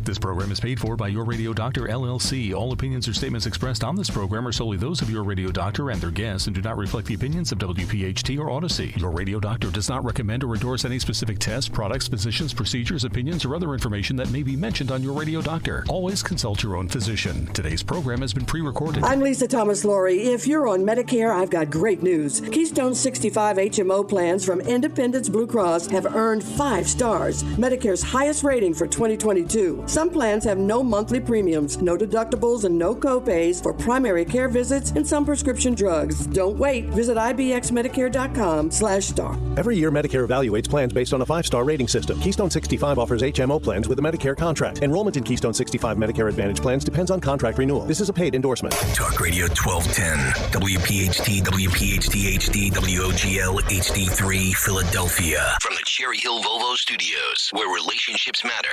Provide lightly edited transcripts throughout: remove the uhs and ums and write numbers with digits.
This program is paid for by Your Radio Doctor, LLC. All opinions or statements expressed on this program are solely those of Your Radio Doctor and their guests and do not reflect the opinions of WPHT or Odyssey. Your Radio Doctor does not recommend or endorse any specific tests, products, physicians, procedures, opinions, or other information that may be mentioned on Your Radio Doctor. Always consult your own physician. Today's program has been pre-recorded. I'm Lisa Thomas-Laurie. If you're on Medicare, I've got great news. Keystone 65 HMO plans from Independence Blue Cross have earned 5 stars, Medicare's highest rating for 2022. Some plans have no monthly premiums, no deductibles, and no copays for primary care visits and some prescription drugs. Don't wait. Visit ibxmedicare.com/star. Every year, Medicare evaluates plans based on a 5-star rating system. Keystone 65 offers HMO plans with a Medicare contract. Enrollment in Keystone 65 Medicare Advantage plans depends on contract renewal. This is a paid endorsement. Talk Radio 1210, WPHT, WPHT HD, WOGL HD3, Philadelphia. From the Cherry Hill Volvo Studios, where relationships matter.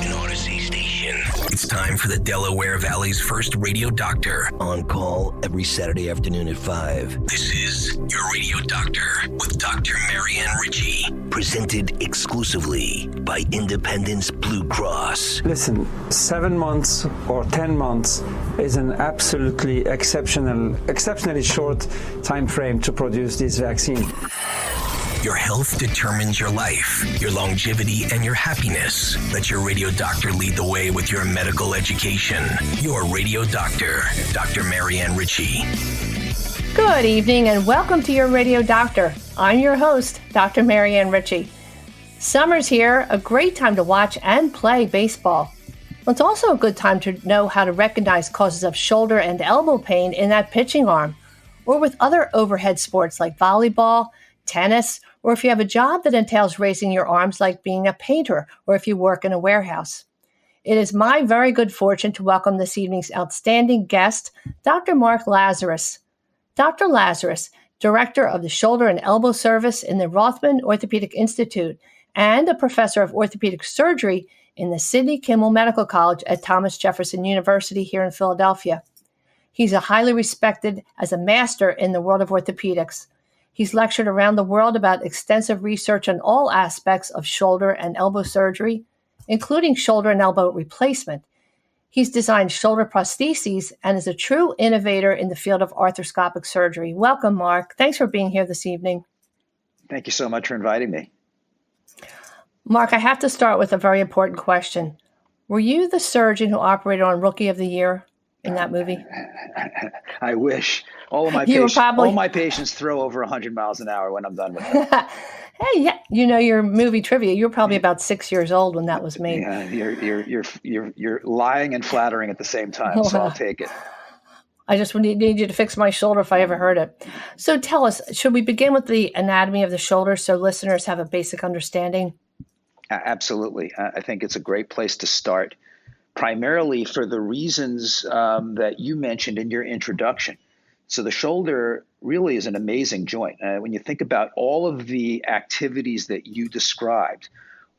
An Odyssey station. It's time for the Delaware Valley's first radio doctor. On call every Saturday afternoon at 5. This is Your Radio Doctor with Dr. Marianne Ritchie. Presented exclusively by Independence Blue Cross. Listen, 7 months or 10 months is an absolutely exceptionally short time frame to produce this vaccine. Your health determines your life, your longevity, and your happiness. Let your radio doctor lead the way with your medical education. Your Radio Doctor, Dr. Marianne Ritchie. Good evening and welcome to Your Radio Doctor. I'm your host, Dr. Marianne Ritchie. Summer's here, a great time to watch and play baseball. It's also a good time to know how to recognize causes of shoulder and elbow pain in that pitching arm, or with other overhead sports like volleyball, tennis, or if you have a job that entails raising your arms like being a painter or if you work in a warehouse. It is my very good fortune to welcome this evening's outstanding guest, Dr. Mark Lazarus. Dr. Lazarus, Director of the Shoulder and Elbow Service in the Rothman Orthopaedic Institute and a Professor of Orthopedic Surgery in the Sidney Kimmel Medical College at Thomas Jefferson University here in Philadelphia. He's highly respected as a master in the world of orthopedics. He's lectured around the world about extensive research on all aspects of shoulder and elbow surgery, including shoulder and elbow replacement. He's designed shoulder prostheses and is a true innovator in the field of arthroscopic surgery. Welcome, Mark. Thanks for being here this evening. Thank you so much for inviting me. Mark, I have to start with a very important question. Were you the surgeon who operated on Rookie of the Year in that movie? I wish. All my patients throw over 100 miles an hour when I'm done with them. Hey, yeah, you know your movie trivia. You were probably about 6 years old when that was made. Yeah, you're lying and flattering at the same time, so I'll take it. I just need you to fix my shoulder if I ever heard it. So tell us, should we begin with the anatomy of the shoulder so listeners have a basic understanding? Absolutely. I think it's a great place to start, primarily for the reasons that you mentioned in your introduction. So the shoulder really is an amazing joint. When you think about all of the activities that you described,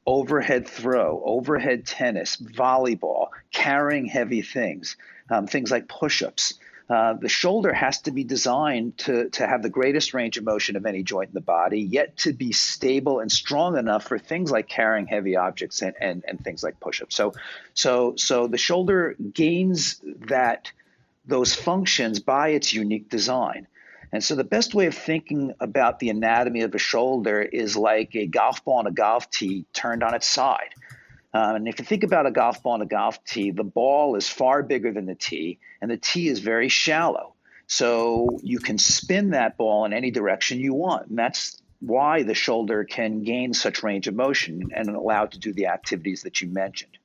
overhead throw, overhead tennis, volleyball, carrying heavy things, things like push-ups, the shoulder has to be designed to have the greatest range of motion of any joint in the body, yet to be stable and strong enough for things like carrying heavy objects and things like push-ups. So the shoulder gains those functions by its unique design. And so the best way of thinking about the anatomy of a shoulder is like a golf ball and a golf tee turned on its side. And if you think about a golf ball and a golf tee, the ball is far bigger than the tee, and the tee is very shallow. So you can spin that ball in any direction you want. And that's why the shoulder can gain such range of motion and allow it to do the activities that you mentioned.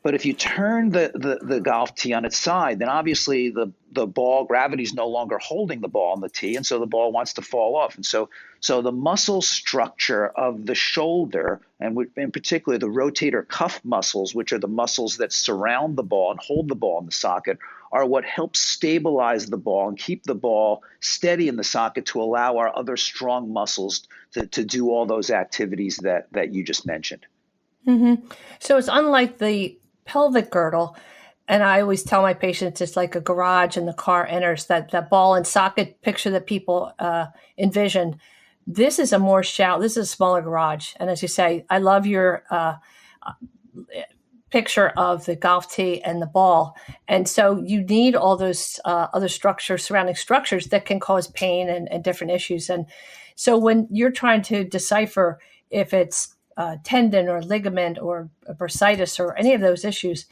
But if you turn the golf tee on its side, then obviously the ball, gravity is no longer holding the ball on the tee, and so the ball wants to fall off. And so the muscle structure of the shoulder, and in particular the rotator cuff muscles, which are the muscles that surround the ball and hold the ball in the socket, are what helps stabilize the ball and keep the ball steady in the socket to allow our other strong muscles to do all those activities that you just mentioned. Mm-hmm. So it's unlike the pelvic girdle, and I always tell my patients it's like a garage and the car enters, that ball and socket picture that people envision. This is a smaller garage. And as you say, I love your picture of the golf tee and the ball. And so you need all those other structures, surrounding structures that can cause pain and different issues. And so when you're trying to decipher if it's tendon or ligament or bursitis or any of those issues,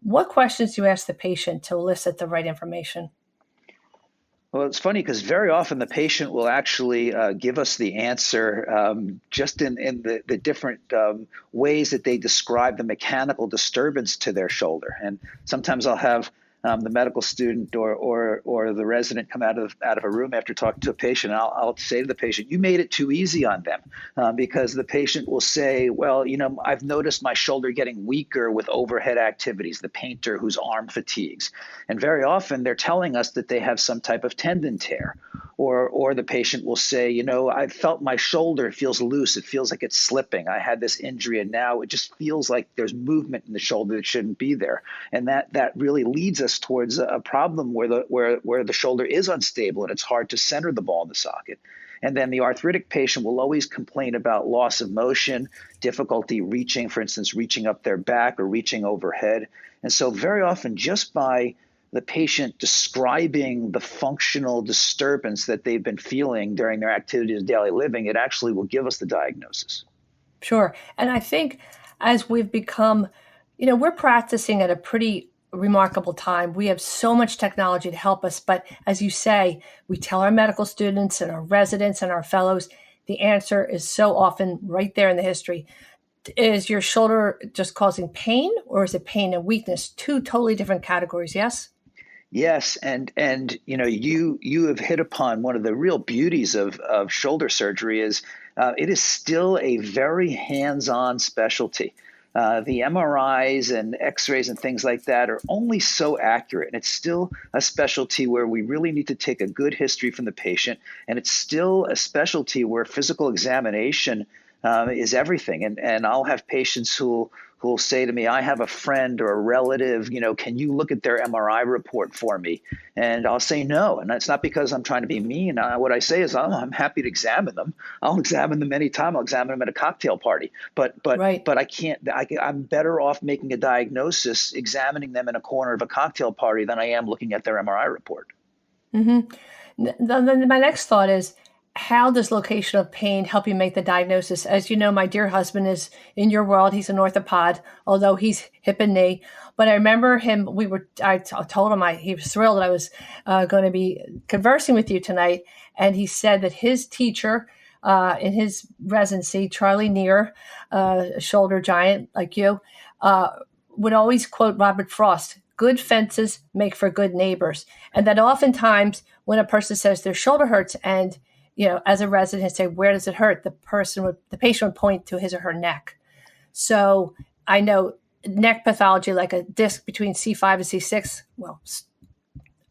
what questions do you ask the patient to elicit the right information? Well, it's funny because very often the patient will actually give us the answer just in the different ways that they describe the mechanical disturbance to their shoulder. And sometimes I'll have the medical student or the resident come out of a room after talking to a patient, and I'll say to the patient, you made it too easy on them, because the patient will say, well, I've noticed my shoulder getting weaker with overhead activities, the painter whose arm fatigues. And very often they're telling us that they have some type of tendon tear. Or the patient will say, I felt my shoulder feels loose. It feels like it's slipping. I had this injury, and now it just feels like there's movement in the shoulder that shouldn't be there. And that really leads us towards a problem where the shoulder is unstable and it's hard to center the ball in the socket. And then the arthritic patient will always complain about loss of motion, difficulty reaching, for instance, reaching up their back or reaching overhead. And so very often just by the patient describing the functional disturbance that they've been feeling during their activities of daily living, it actually will give us the diagnosis. Sure. And I think as we've become, we're practicing at a pretty remarkable time. We have so much technology to help us. But as you say, we tell our medical students and our residents and our fellows, the answer is so often right there in the history. Is your shoulder just causing pain, or is it pain and weakness? Two totally different categories, yes? Yes, and you have hit upon one of the real beauties of shoulder surgery is it is still a very hands-on specialty. The MRIs and X-rays and things like that are only so accurate, and it's still a specialty where we really need to take a good history from the patient, and it's still a specialty where physical examination is everything. And I'll have patients who'll say to me, I have a friend or a relative, can you look at their MRI report for me? And I'll say no. And that's not because I'm trying to be mean. What I say is, I'm happy to examine them. I'll examine them anytime. I'll examine them at a cocktail party. But I can't, I'm better off making a diagnosis, examining them in a corner of a cocktail party than I am looking at their MRI report. Mm-hmm. My next thought is, how does location of pain help you make the diagnosis? As you know, my dear husband is in your world. He's an orthopod, although he's hip and knee. But I remember him, I told him he was thrilled that I was going to be conversing with you tonight. And he said that his teacher in his residency, Charlie Neer, a shoulder giant like you, would always quote Robert Frost, good fences make for good neighbors. And that oftentimes when a person says their shoulder hurts and as a resident, say, where does it hurt? The patient would point to his or her neck. So I know neck pathology, like a disc between C5 and C6, well,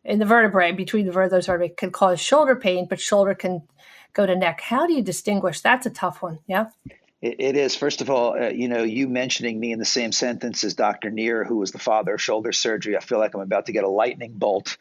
in the vertebrae, between those vertebrae, can cause shoulder pain, but shoulder can go to neck. How do you distinguish? That's a tough one. Yeah. It is. First of all, you mentioning me in the same sentence as Dr. Neer, who was the father of shoulder surgery, I feel like I'm about to get a lightning bolt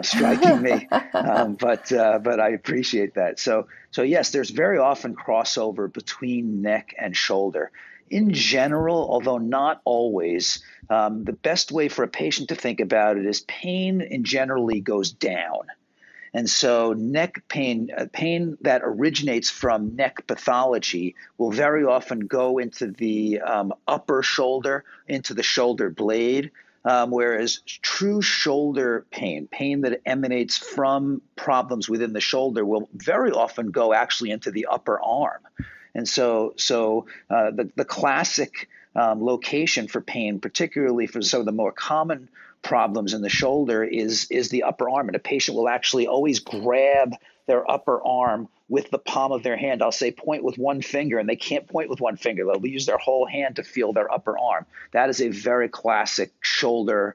striking me, but I appreciate that. So yes, there's very often crossover between neck and shoulder. In general, although not always, the best way for a patient to think about it is pain in generally goes down. And so neck pain, pain that originates from neck pathology, will very often go into the upper shoulder, into the shoulder blade, whereas true shoulder pain that emanates from problems within the shoulder, will very often go actually into the upper arm. And so the classic location for pain, particularly for some of the more common problems in the shoulder, is the upper arm. And a patient will actually always grab their upper arm with the palm of their hand. I'll say point with one finger, and they can't point with one finger. They'll use their whole hand to feel their upper arm. That is a very classic shoulder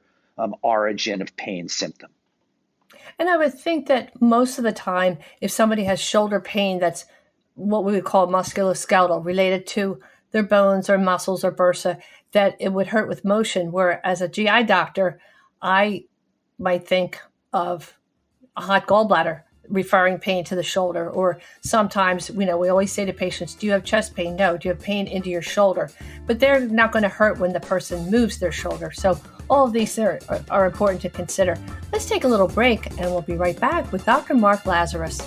origin of pain symptom. And I would think that most of the time, if somebody has shoulder pain that's what we would call musculoskeletal, related to their bones or muscles or bursa, that it would hurt with motion, where as a GI doctor, I might think of a hot gallbladder referring pain to the shoulder. Or sometimes, we always say to patients, do you have chest pain? No. Do you have pain into your shoulder? But they're not going to hurt when the person moves their shoulder. So all of these are important to consider. Let's take a little break, and we'll be right back with Dr. Mark Lazarus.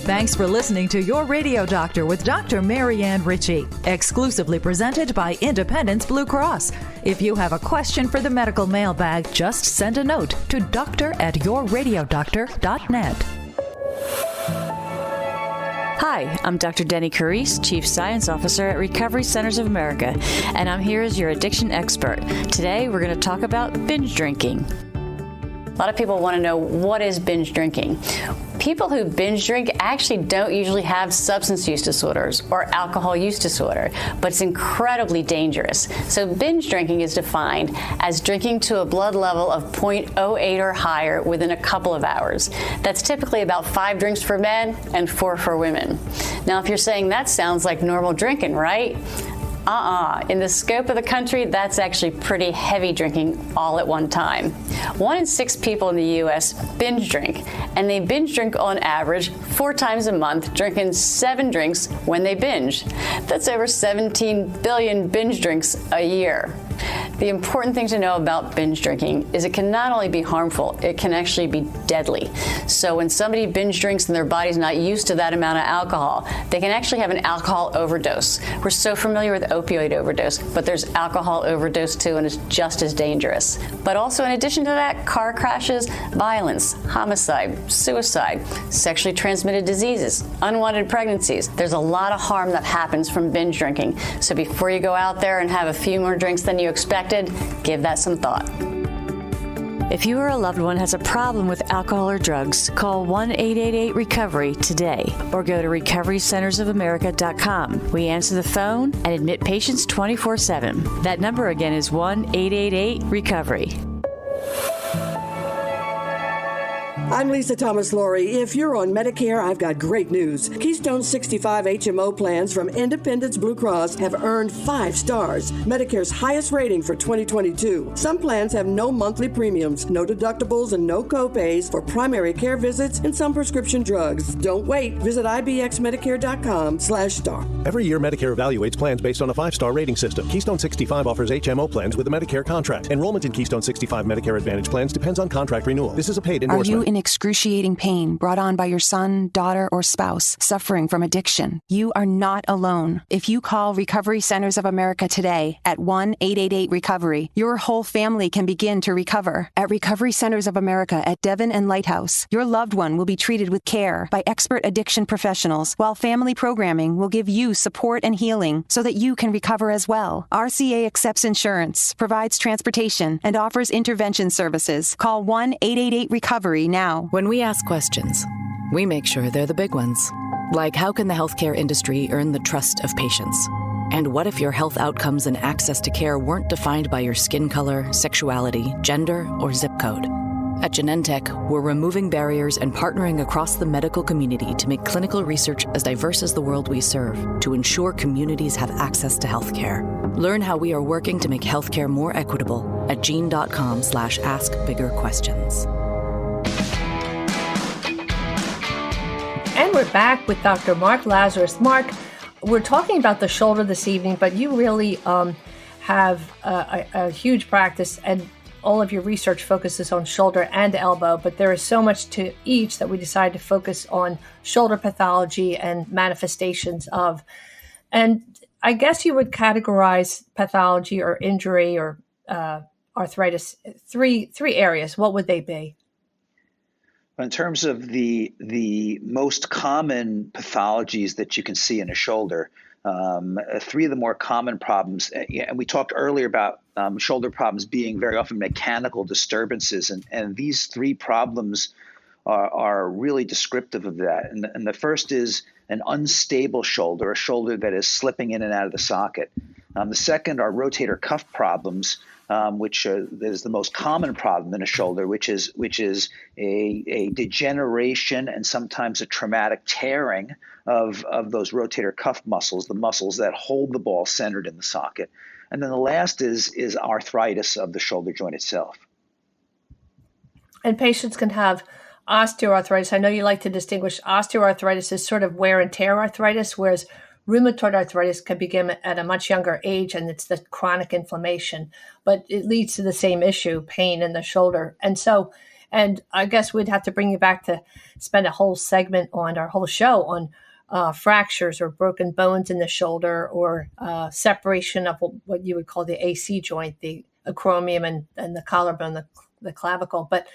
Thanks for listening to Your Radio Doctor with Dr. Marianne Ritchie, exclusively presented by Independence Blue Cross. If you have a question for the medical mailbag, just send a note to doctor@yourradiodoctor.net. Hi, I'm Dr. Denny Carice, Chief Science Officer at Recovery Centers of America, and I'm here as your addiction expert. Today, we're going to talk about binge drinking. A lot of people want to know, what is binge drinking? People who binge drink actually don't usually have substance use disorders or alcohol use disorder, but it's incredibly dangerous. So binge drinking is defined as drinking to a blood level of 0.08 or higher within a couple of hours. That's typically about 5 drinks for men and 4 for women. Now, if you're saying that sounds like normal drinking, right? In the scope of the country, that's actually pretty heavy drinking all at one time. 1 in 6 people in the U.S. binge drink, and they binge drink on average 4 times a month, drinking 7 drinks when they binge. That's over 17 billion binge drinks a year. The important thing to know about binge drinking is it can not only be harmful, it can actually be deadly. So when somebody binge drinks and their body's not used to that amount of alcohol, they can actually have an alcohol overdose. We're so familiar with opioid overdose, but there's alcohol overdose too, and it's just as dangerous. But also, in addition to that, car crashes, violence, homicide, suicide, sexually transmitted diseases, unwanted pregnancies. There's a lot of harm that happens from binge drinking. So before you go out there and have a few more drinks than you expected, give that some thought. If you or a loved one has a problem with alcohol or drugs, call 1-888-RECOVERY today or go to recoverycentersofamerica.com. We answer the phone and admit patients 24/7. That number again is 1-888-RECOVERY. I'm Lisa Thomas Laurie. If you're on Medicare, I've got great news. Keystone 65 HMO plans from Independence Blue Cross have earned 5 stars, Medicare's highest rating for 2022. Some plans have no monthly premiums, no deductibles, and no copays for primary care visits and some prescription drugs. Don't wait. Visit ibxmedicare.com/star. Every year, Medicare evaluates plans based on a 5-star rating system. Keystone 65 offers HMO plans with a Medicare contract. Enrollment in Keystone 65 Medicare Advantage plans depends on contract renewal. This is a paid endorsement. Are you in excruciating pain brought on by your son, daughter, or spouse suffering from addiction? You are not alone. If you call Recovery Centers of America today at 1-888-RECOVERY, your whole family can begin to recover. At Recovery Centers of America at Devon and Lighthouse, your loved one will be treated with care by expert addiction professionals, while family programming will give you support and healing so that you can recover as well. RCA accepts insurance, provides transportation, and offers intervention services. Call 1-888-RECOVERY now. When we ask questions, we make sure they're the big ones. Like, how can the healthcare industry earn the trust of patients? And what if your health outcomes and access to care weren't defined by your skin color, sexuality, gender, or zip code? At Genentech, we're removing barriers and partnering across the medical community to make clinical research as diverse as the world we serve, to ensure communities have access to healthcare. Learn how we are working to make healthcare more equitable at gene.com/askbiggerquestions. And we're back with Dr. Mark Lazarus. Mark, we're talking about the shoulder this evening, but you really have a huge practice, and all of your research focuses on shoulder and elbow, but there is so much to each that we decided to focus on shoulder pathology and manifestations of. And I guess you would categorize pathology or injury or arthritis three areas. What would they be? In terms of the most common pathologies that you can see in a shoulder, 3 of the more common problems, and we talked earlier about shoulder problems being very often mechanical disturbances, and these 3 problems are really descriptive of that. And the first is an unstable shoulder, a shoulder that is slipping in and out of the socket. The second are rotator cuff problems, which is the most common problem in a shoulder, which is a degeneration and sometimes a traumatic tearing of those rotator cuff muscles, the muscles that hold the ball centered in the socket. And then the last is arthritis of the shoulder joint itself. And patients can have osteoarthritis. I know you like to distinguish osteoarthritis as sort of wear and tear arthritis, whereas rheumatoid arthritis can begin at a much younger age, and it's the chronic inflammation, but it leads to the same issue, pain in the shoulder. And I guess we'd have to bring you back to spend a whole segment on our whole show on fractures or broken bones in the shoulder, or separation of what you would call the AC joint, the acromion and the collarbone, the clavicle. But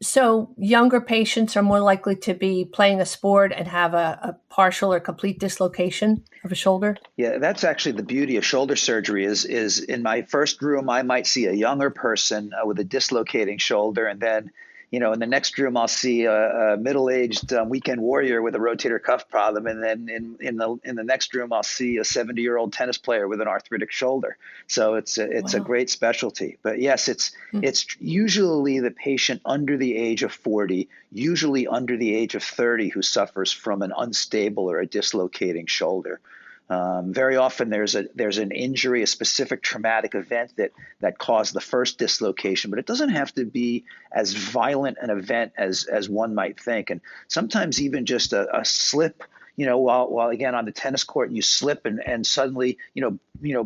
so younger patients are more likely to be playing a sport and have a partial or complete dislocation of a shoulder? Yeah, that's actually the beauty of shoulder surgery is in my first room, I might see a younger person with a dislocating shoulder. And then, in the next room, I'll see a middle-aged weekend warrior with a rotator cuff problem. And then in the next room, I'll see a 70-year-old tennis player with an arthritic shoulder. So it's a great specialty. But yes, it's usually the patient under the age of 40, usually under the age of 30, who suffers from an unstable or a dislocating shoulder. Very often there's an injury, a specific traumatic event that caused the first dislocation, but it doesn't have to be as violent an event as one might think. And sometimes even just a slip, while again on the tennis court, you slip and suddenly,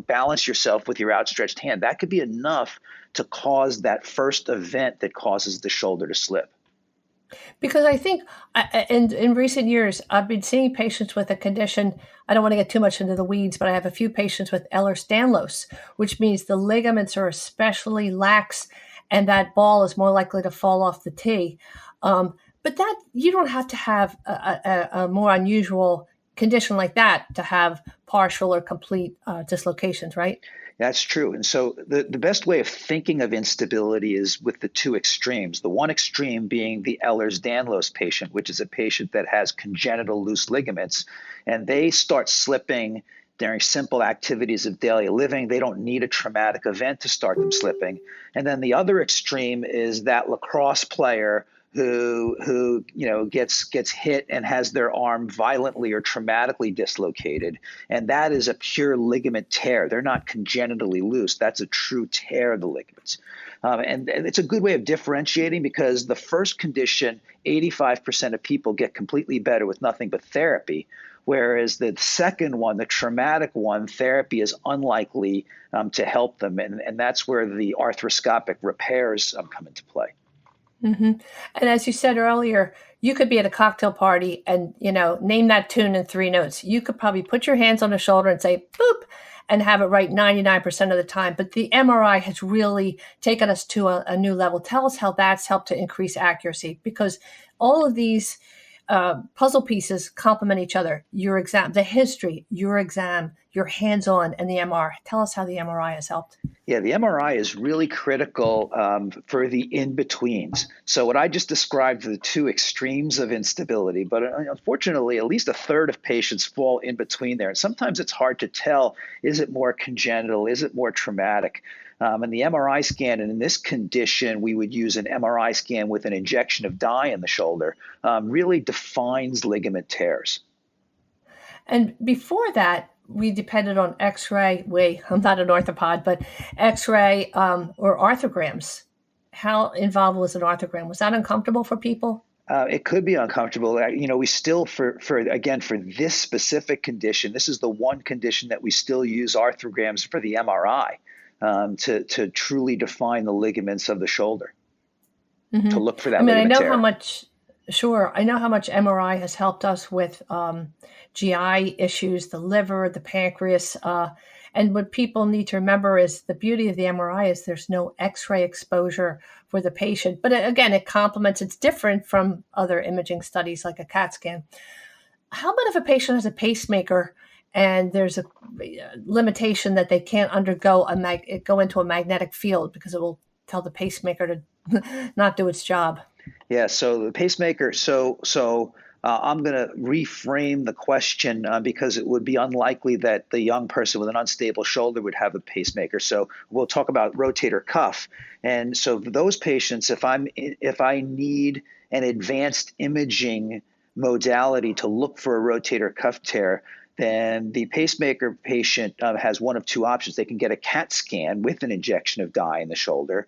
balance yourself with your outstretched hand. That could be enough to cause that first event that causes the shoulder to slip. Because I think in recent years, I've been seeing patients with a condition. I don't want to get too much into the weeds, but I have a few patients with Ehlers-Danlos, which means the ligaments are especially lax and that ball is more likely to fall off the tee. But that you don't have to have a more unusual condition like that to have partial or complete dislocations, right? That's true. And so the best way of thinking of instability is with the two extremes. The one extreme being the Ehlers-Danlos patient, which is a patient that has congenital loose ligaments, and they start slipping during simple activities of daily living. They don't need a traumatic event to start them slipping. And then the other extreme is that lacrosse player who gets hit and has their arm violently or traumatically dislocated, and that is a pure ligament tear. They're not congenitally loose. That's a true tear of the ligaments. And it's a good way of differentiating, because the first condition, 85% of people get completely better with nothing but therapy, whereas the second one, the traumatic one, therapy is unlikely to help them, and that's where the arthroscopic repairs come into play. Mm-hmm. And as you said earlier, you could be at a cocktail party and, name that tune in 3 notes. You could probably put your hands on the shoulder and say, boop, and have it right 99% of the time. But the MRI has really taken us to a new level. Tell us how that's helped to increase accuracy, because all of these puzzle pieces complement each other. Your exam, the history, your exam, your hands-on, and the MR. Tell us how the MRI has helped. Yeah, the MRI is really critical for the in-betweens. So what I just described are the two extremes of instability, but unfortunately, at least a third of patients fall in between there. And sometimes it's hard to tell, is it more congenital, is it more traumatic? And the MRI scan, and in this condition, we would use an MRI scan with an injection of dye in the shoulder, really defines ligament tears. And before that, we depended on X-ray. I'm not an orthopod, but X-ray or arthrograms. How involved was an arthrogram? Was that uncomfortable for people? It could be uncomfortable. We still, for this specific condition, this is the one condition that we still use arthrograms for the MRI to truly define the ligaments of the shoulder, to look for that ligament tear. I know how much MRI has helped us with GI issues, the liver, the pancreas. And what people need to remember is the beauty of the MRI is there's no X-ray exposure for the patient. But again, it complements, it's different from other imaging studies like a CAT scan. How about if a patient has a pacemaker and there's a limitation that they can't undergo go into a magnetic field because it will tell the pacemaker to not do its job? Yeah, so the pacemaker, I'm going to reframe the question because it would be unlikely that the young person with an unstable shoulder would have a pacemaker. So we'll talk about rotator cuff. And so for those patients, if I need an advanced imaging modality to look for a rotator cuff tear, then the pacemaker patient has one of two options. They can get a CAT scan with an injection of dye in the shoulder.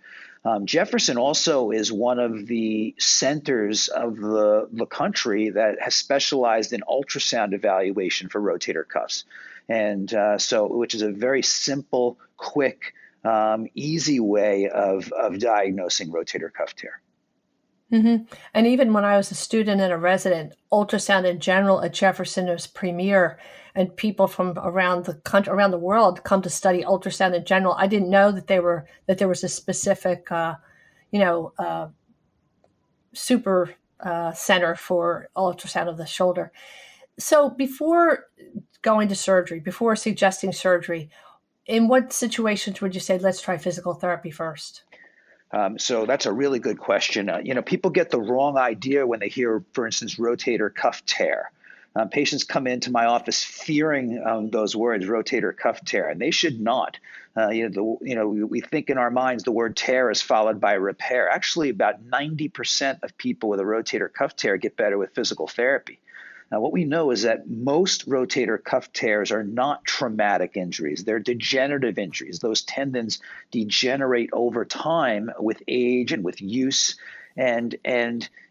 Jefferson also is one of the centers of the country that has specialized in ultrasound evaluation for rotator cuffs. And which is a very simple, quick, easy way of diagnosing rotator cuff tear. Mm-hmm. And even when I was a student and a resident, ultrasound in general at Jefferson was premier, and people from around the country, around the world, come to study ultrasound in general. I didn't know that there was a specific, super center for ultrasound of the shoulder. So before going to surgery, before suggesting surgery, in what situations would you say, let's try physical therapy first? So that's a really good question. People get the wrong idea when they hear, for instance, rotator cuff tear. Patients come into my office fearing those words, rotator cuff tear, and they should not. We think in our minds the word tear is followed by repair. Actually, about 90% of people with a rotator cuff tear get better with physical therapy. Now, what we know is that most rotator cuff tears are not traumatic injuries. They're degenerative injuries. Those tendons degenerate over time with age and with use, and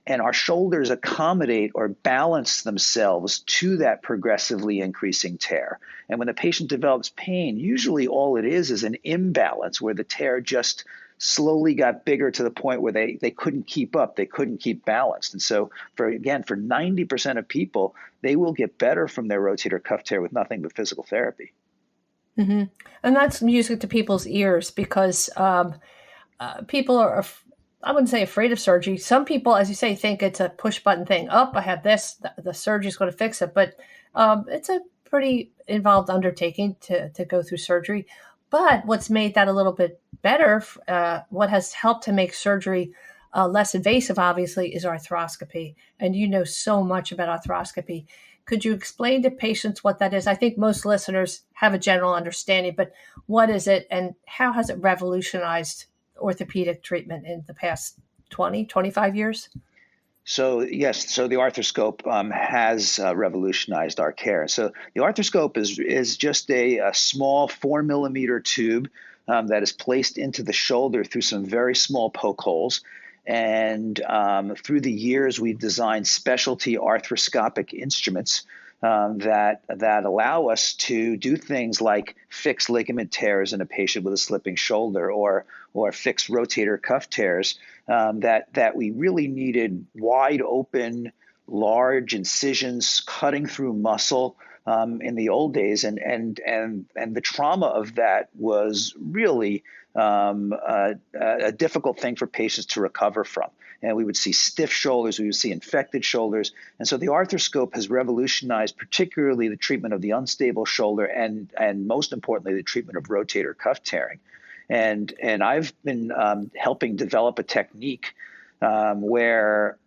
our shoulders accommodate or balance themselves to that progressively increasing tear. And when the patient develops pain, usually all it is an imbalance where the tear just slowly got bigger to the point where they couldn't keep up, they couldn't keep balanced. And so for 90% of people, they will get better from their rotator cuff tear with nothing but physical therapy. Mm-hmm. And that's music to people's ears, because people are, I wouldn't say afraid of surgery. Some people, as you say, think it's a push button thing. I have this, the surgery's going to fix it. But it's a pretty involved undertaking to go through surgery. But what's made that a little bit better, what has helped to make surgery less invasive, obviously, is arthroscopy. And you know so much about arthroscopy. Could you explain to patients what that is? I think most listeners have a general understanding, but what is it and how has it revolutionized orthopedic treatment in the past 20, 25 years? So yes, so the arthroscope has revolutionized our care. So the arthroscope is just a small 4 millimeter tube that is placed into the shoulder through some very small poke holes. And through the years, we've designed specialty arthroscopic instruments that allow us to do things like fix ligament tears in a patient with a slipping shoulder, or fix rotator cuff tears that we really needed wide open, large incisions cutting through muscle in the old days, and the trauma of that was really a difficult thing for patients to recover from. And we would see stiff shoulders, we would see infected shoulders. And so the arthroscope has revolutionized particularly the treatment of the unstable shoulder and most importantly, the treatment of rotator cuff tearing. And I've been helping develop a technique where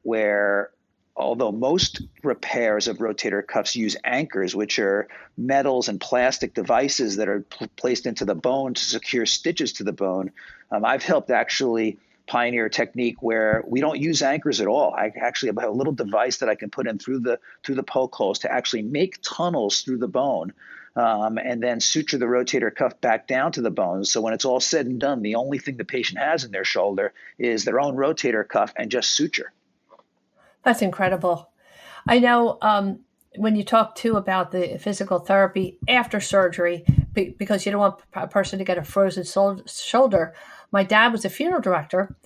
although most repairs of rotator cuffs use anchors, which are metals and plastic devices that are placed into the bone to secure stitches to the bone, I've helped actually pioneer a technique where we don't use anchors at all. I actually have a little device that I can put in through the poke holes to actually make tunnels through the bone, and then suture the rotator cuff back down to the bone. So when it's all said and done, the only thing the patient has in their shoulder is their own rotator cuff and just suture. That's incredible. I know when you talk too about the physical therapy after surgery, because you don't want a person to get a frozen shoulder. My dad was a funeral director,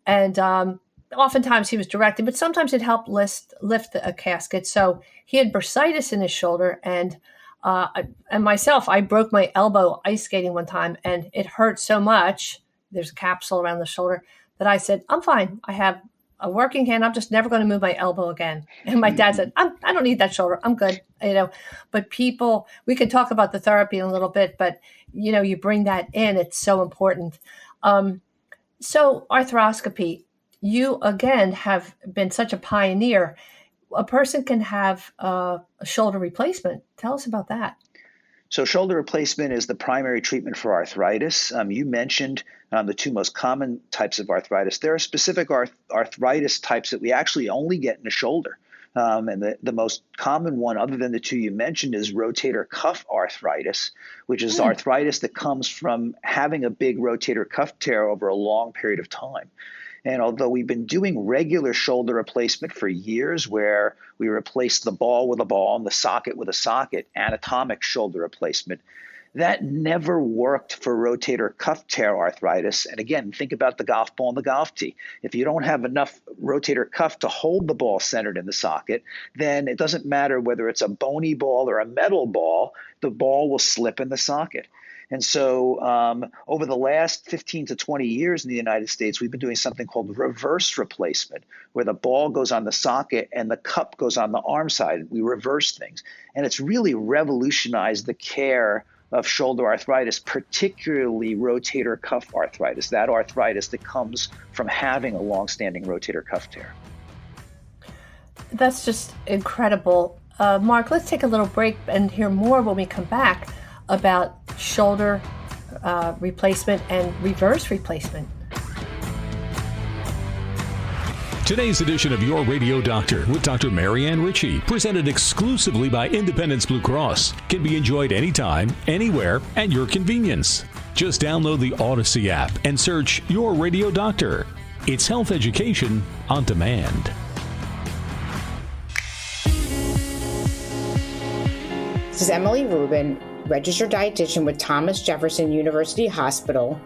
and oftentimes he was directing, but sometimes it helped lift a casket. So he had bursitis in his shoulder, and myself, I broke my elbow ice skating one time, and it hurt so much. There's a capsule around the shoulder that I said, I'm fine. I have a working hand. I'm just never going to move my elbow again. And my dad said, I don't need that shoulder. I'm good. But people, we can talk about the therapy in a little bit, but you bring that in. It's so important. So arthroscopy, you again have been such a pioneer. A person can have a shoulder replacement. Tell us about that. So shoulder replacement is the primary treatment for arthritis. You mentioned the two most common types of arthritis. There are specific arthritis types that we actually only get in the shoulder. And the most common one, other than the two you mentioned, is rotator cuff arthritis, which is arthritis that comes from having a big rotator cuff tear over a long period of time. And although we've been doing regular shoulder replacement for years, where we replace the ball with a ball and the socket with a socket, anatomic shoulder replacement, that never worked for rotator cuff tear arthritis. And again, think about the golf ball and the golf tee. If you don't have enough rotator cuff to hold the ball centered in the socket, then it doesn't matter whether it's a bony ball or a metal ball, the ball will slip in the socket. And so over the last 15 to 20 years in the United States, we've been doing something called reverse replacement, where the ball goes on the socket and the cup goes on the arm side. We reverse things. And it's really revolutionized the care of shoulder arthritis, particularly rotator cuff arthritis, that arthritis that comes from having a long-standing rotator cuff tear. That's just incredible. Mark, let's take a little break and hear more when we come back about shoulder replacement and reverse replacement. Today's edition of Your Radio Doctor with Dr. Marianne Ritchie, presented exclusively by Independence Blue Cross, can be enjoyed anytime, anywhere, at your convenience. Just download the Odyssey app and search Your Radio Doctor. It's health education on demand. This is Emily Rubin, registered dietitian with Thomas Jefferson University Hospital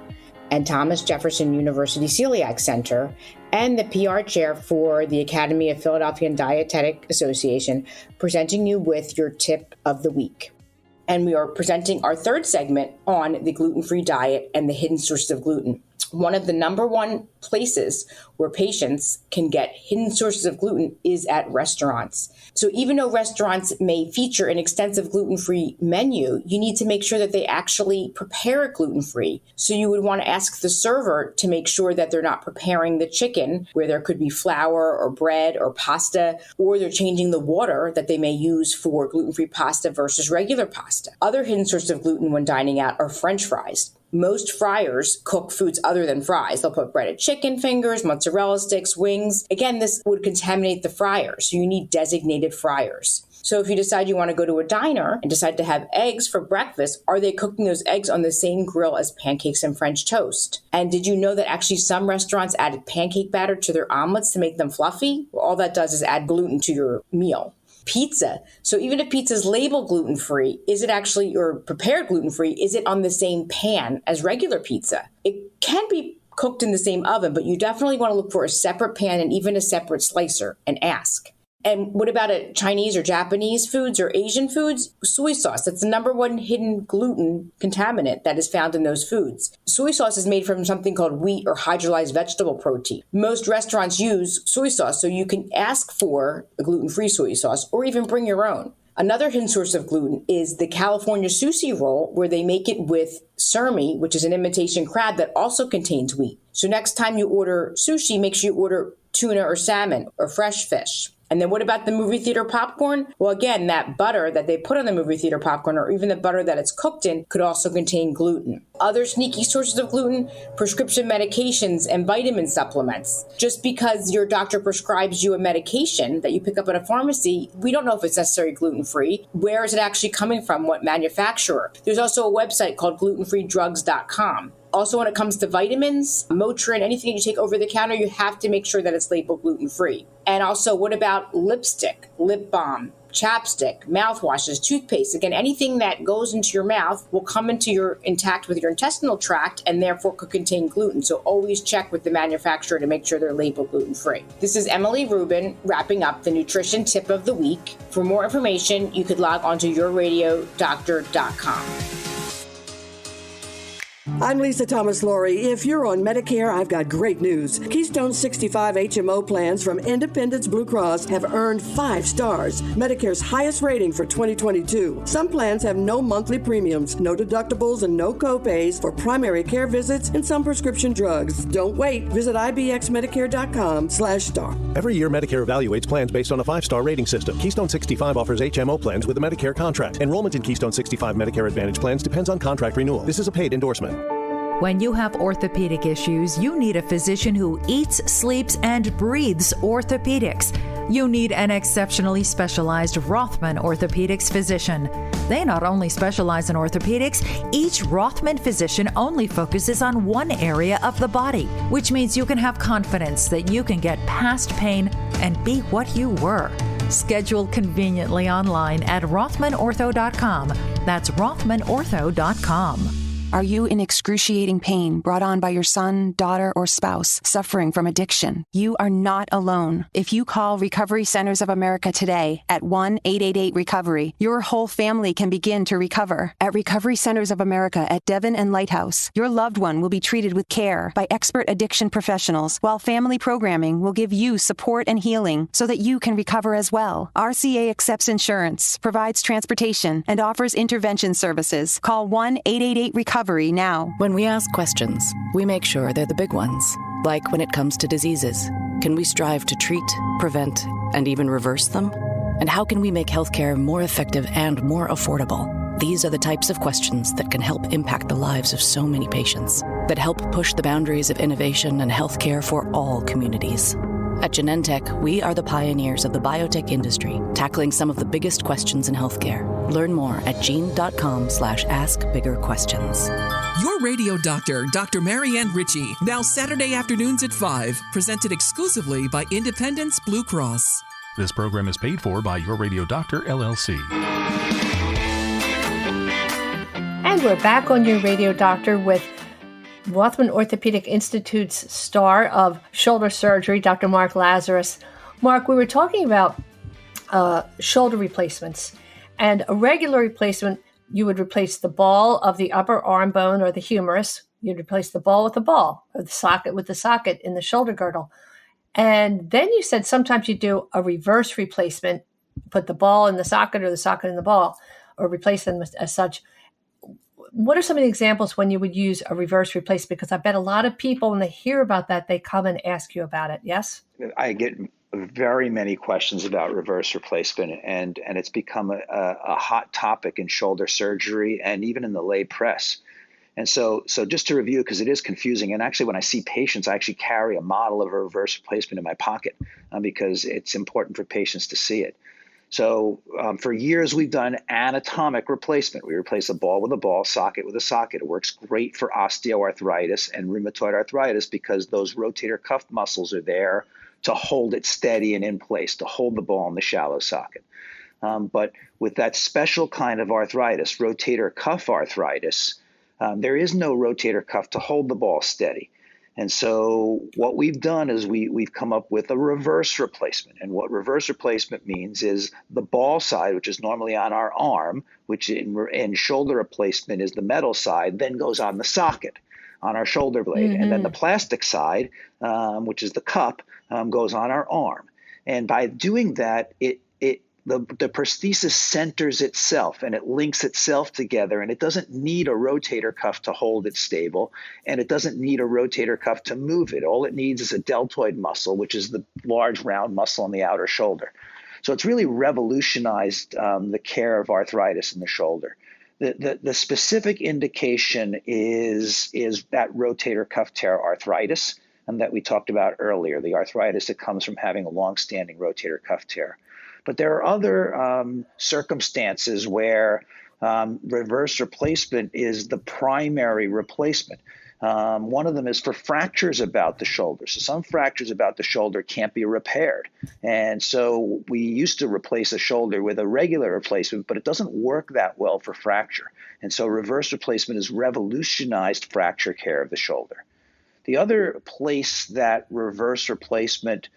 and Thomas Jefferson University Celiac Center, and the PR chair for the Academy of Philadelphia and Dietetic Association, presenting you with your tip of the week. And we are presenting our third segment on the gluten-free diet and the hidden sources of gluten. One of the number one places where patients can get hidden sources of gluten is at restaurants. So even though restaurants may feature an extensive gluten-free menu, you need to make sure that they actually prepare it gluten-free. So you would want to ask the server to make sure that they're not preparing the chicken where there could be flour or bread or pasta, or they're changing the water that they may use for gluten-free pasta versus regular pasta. Other hidden sources of gluten when dining out are French fries. Most fryers cook foods other than fries. They'll put breaded chicken fingers, mozzarella sticks, wings. Again, this would contaminate the fryer, so you need designated fryers. So if you decide you want to go to a diner and decide to have eggs for breakfast, are they cooking those eggs on the same grill as pancakes and French toast? And did you know that actually some restaurants added pancake batter to their omelets to make them fluffy? Well, all that does is add gluten to your meal. Pizza. So even if pizza is labeled gluten-free, is it actually, or prepared gluten-free, is it on the same pan as regular pizza? It can be cooked in the same oven, but you definitely want to look for a separate pan and even a separate slicer and ask. And what about Chinese or Japanese foods or Asian foods? Soy sauce. That's the number one hidden gluten contaminant that is found in those foods. Soy sauce is made from something called wheat or hydrolyzed vegetable protein. Most restaurants use soy sauce, so you can ask for a gluten-free soy sauce or even bring your own. Another hidden source of gluten is the California sushi roll, where they make it with surimi, which is an imitation crab that also contains wheat. So next time you order sushi, make sure you order tuna or salmon or fresh fish. And then what about the movie theater popcorn? Well, again, that butter that they put on the movie theater popcorn, or even the butter that it's cooked in, could also contain gluten. Other sneaky sources of gluten, prescription medications and vitamin supplements. Just because your doctor prescribes you a medication that you pick up at a pharmacy, we don't know if it's necessarily gluten-free. Where is it actually coming from? What manufacturer? There's also a website called glutenfreedrugs.com. Also, when it comes to vitamins, Motrin, anything you take over the counter, you have to make sure that it's labeled gluten-free. And also, what about lipstick, lip balm, chapstick, mouthwashes, toothpaste? Again, anything that goes into your mouth will come into your intact with your intestinal tract and therefore could contain gluten. So always check with the manufacturer to make sure they're labeled gluten-free. This is Emily Rubin wrapping up the nutrition tip of the week. For more information, you could log on to yourradiodoctor.com. I'm Lisa Thomas Laurie. If you're on Medicare, I've got great news. Keystone 65 HMO plans from Independence Blue Cross have earned 5 stars, Medicare's highest rating for 2022. Some plans have no monthly premiums, no deductibles, and no copays for primary care visits and some prescription drugs. Don't wait. Visit ibxmedicare.com/star. Every year, Medicare evaluates plans based on a 5-star rating system. Keystone 65 offers HMO plans with a Medicare contract. Enrollment in Keystone 65 Medicare Advantage plans depends on contract renewal. This is a paid endorsement. When you have orthopedic issues, you need a physician who eats, sleeps, and breathes orthopedics. You need an exceptionally specialized Rothman orthopedics physician. They not only specialize in orthopedics, each Rothman physician only focuses on one area of the body, which means you can have confidence that you can get past pain and be what you were. Schedule conveniently online at RothmanOrtho.com. That's RothmanOrtho.com. Are you in excruciating pain brought on by your son, daughter, or spouse suffering from addiction? You are not alone. If you call Recovery Centers of America today at 1-888-RECOVERY, your whole family can begin to recover. At Recovery Centers of America at Devon and Lighthouse, your loved one will be treated with care by expert addiction professionals, while family programming will give you support and healing so that you can recover as well. RCA accepts insurance, provides transportation, and offers intervention services. Call 1-888-RECOVERY now. When we ask questions, we make sure they're the big ones. Like when it comes to diseases, can we strive to treat, prevent, and even reverse them? And how can we make healthcare more effective and more affordable? These are the types of questions that can help impact the lives of so many patients, that help push the boundaries of innovation and healthcare for all communities. At Genentech, we are the pioneers of the biotech industry, tackling some of the biggest questions in healthcare. Learn more at gene.com/askbiggerquestions. Your radio doctor, Dr. Marianne Ritchie, now Saturday afternoons at 5, presented exclusively by Independence Blue Cross. This program is paid for by Your Radio Doctor, LLC. And we're back on Your Radio Doctor with Rothman Orthopedic Institute's star of shoulder surgery, Dr. Mark Lazarus. Mark, we were talking about shoulder replacements. And a regular replacement, you would replace the ball of the upper arm bone or the humerus. You'd replace the ball with the ball, or the socket with the socket in the shoulder girdle. And then you said sometimes you do a reverse replacement, put the ball in the socket or the socket in the ball, or replace them as such. What are some of the examples when you would use a reverse replacement? Because I bet a lot of people, when they hear about that, they come and ask you about it. Yes? I get very many questions about reverse replacement, and it's become a hot topic in shoulder surgery and even in the lay press. And so just to review, because it is confusing, and actually when I see patients, I actually carry a model of a reverse replacement in my pocket because it's important for patients to see it. So for years, we've done anatomic replacement. We replace a ball with a ball, socket with a socket. It works great for osteoarthritis and rheumatoid arthritis because those rotator cuff muscles are there to hold it steady and in place, to hold the ball in the shallow socket. But with that special kind of arthritis, rotator cuff arthritis, there is no rotator cuff to hold the ball steady. And so what we've done is we've come up with a reverse replacement. And what reverse replacement means is the ball side, which is normally on our arm, which in shoulder replacement is the metal side, then goes on the socket on our shoulder blade. Mm-hmm. And then the plastic side, which is the cup, goes on our arm. And by doing that, the prosthesis centers itself and it links itself together, and it doesn't need a rotator cuff to hold it stable, and it doesn't need a rotator cuff to move it. All it needs is a deltoid muscle, which is the large round muscle on the outer shoulder. So it's really revolutionized the care of arthritis in the shoulder. The specific indication is that rotator cuff tear arthritis that we talked about earlier, the arthritis that comes from having a long-standing rotator cuff tear. But there are other circumstances where reverse replacement is the primary replacement. One of them is for fractures about the shoulder. So some fractures about the shoulder can't be repaired. And so we used to replace a shoulder with a regular replacement, but it doesn't work that well for fracture. And so reverse replacement has revolutionized fracture care of the shoulder. The other place that reverse replacement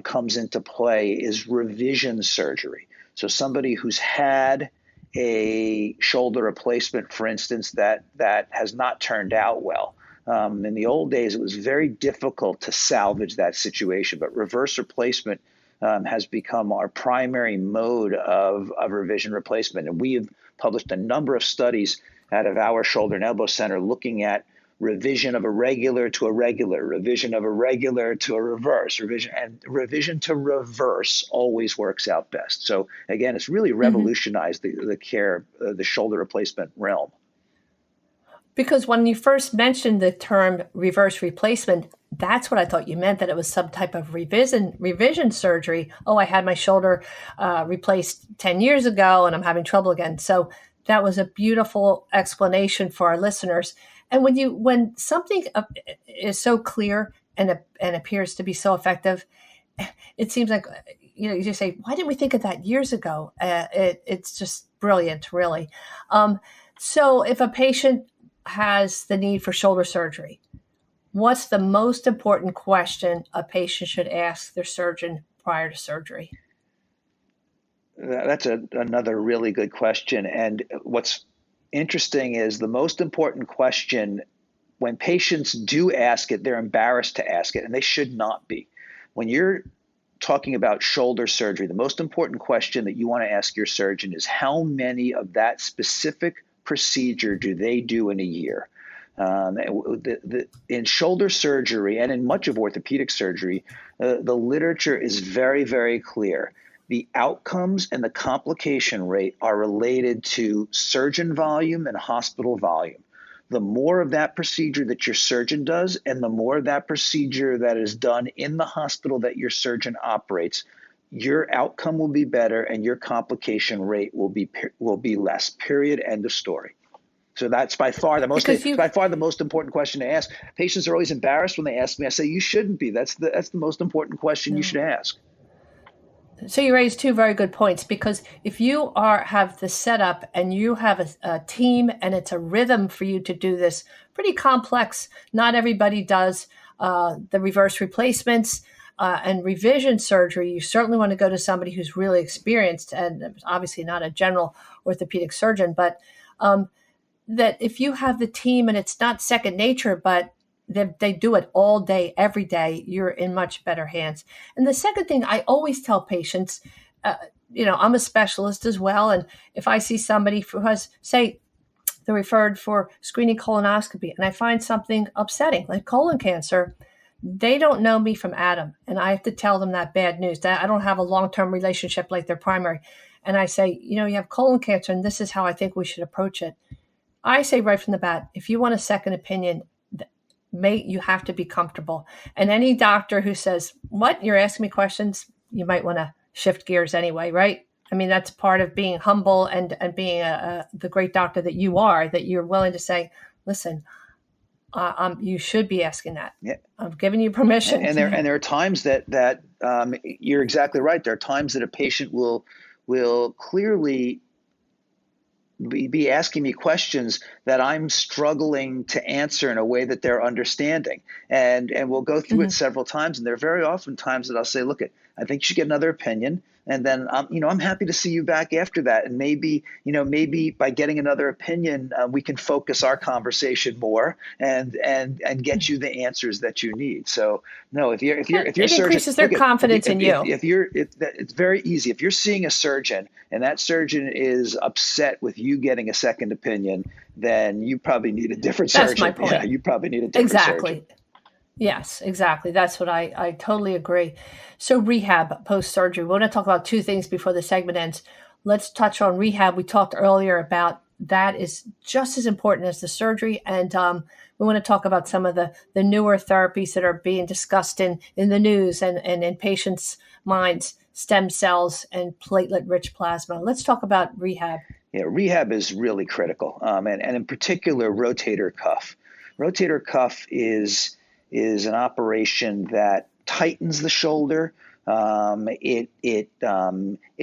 comes into play is revision surgery. So somebody who's had a shoulder replacement, for instance, that has not turned out well. In the old days, it was very difficult to salvage that situation, but reverse replacement has become our primary mode of revision replacement. And we have published a number of studies out of our shoulder and elbow center looking at revision of a regular to a regular, revision of a regular to a reverse, revision to reverse always works out best. So again, it's really revolutionized the care, the shoulder replacement realm. Because when you first mentioned the term reverse replacement, that's what I thought you meant, that it was some type of revision surgery. Oh, I had my shoulder replaced 10 years ago and I'm having trouble again. So that was a beautiful explanation for our listeners. And when something is so clear and appears to be so effective, it seems like, you just say, why didn't we think of that years ago? It's just brilliant, really. So if a patient has the need for shoulder surgery, what's the most important question a patient should ask their surgeon prior to surgery? That's another really good question. And what's interesting is the most important question, when patients do ask it, they're embarrassed to ask it, and they should not be. When you're talking about shoulder surgery, the most important question that you want to ask your surgeon is how many of that specific procedure do they do in a year? In shoulder surgery and in much of orthopedic surgery, the literature is very, very clear. The outcomes and the complication rate are related to surgeon volume and hospital volume. The more of that procedure that your surgeon does and the more of that procedure that is done in the hospital that your surgeon operates, your outcome will be better and your complication rate will be less. Period. End of story. So that's by far the most important question to ask. Patients are always embarrassed when they ask me. I say, you shouldn't be. That's the most important question you should ask. So you raised two very good points, because if you have the setup and you have a team and it's a rhythm for you to do this pretty complex, not everybody does the reverse replacements and revision surgery. You certainly want to go to somebody who's really experienced, and obviously not a general orthopedic surgeon, but that if you have the team and it's not second nature, but they do it all day, every day, you're in much better hands. And the second thing I always tell patients, I'm a specialist as well. And if I see somebody who has, say, they're referred for screening colonoscopy, and I find something upsetting, like colon cancer, they don't know me from Adam. And I have to tell them that bad news, that I don't have a long-term relationship like their primary. And I say, you have colon cancer, and this is how I think we should approach it. I say right from the bat, if you want a second opinion, you have to be comfortable. And any doctor who says, what, you're asking me questions, you might want to shift gears anyway, right? I mean, that's part of being humble and being the great doctor that you are, that you're willing to say, listen, you should be asking that. Yeah. I'm giving you permission. And there are times that you're exactly right. There are times that a patient will clearly be asking me questions that I'm struggling to answer in a way that they're understanding. And we'll go through it several times. And there are very often times that I'll say, look, I think you should get another opinion. And then, I'm happy to see you back after that. And maybe by getting another opinion, we can focus our conversation more and get you the answers that you need. So no, if you're it increases their confidence in you. It's very easy. If you're seeing a surgeon and that surgeon is upset with you getting a second opinion, then you probably need a different surgeon. That's my point. Yeah, you probably need a different surgeon. Yes, exactly. That's what I totally agree. So rehab post-surgery, we want to talk about two things before the segment ends. Let's touch on rehab. We talked earlier about that is just as important as the surgery. And we want to talk about some of the newer therapies that are being discussed in the news and in patients' minds, stem cells and platelet-rich plasma. Let's talk about rehab. Yeah, rehab is really critical. And in particular, rotator cuff. Rotator cuff is an operation that tightens the shoulder. It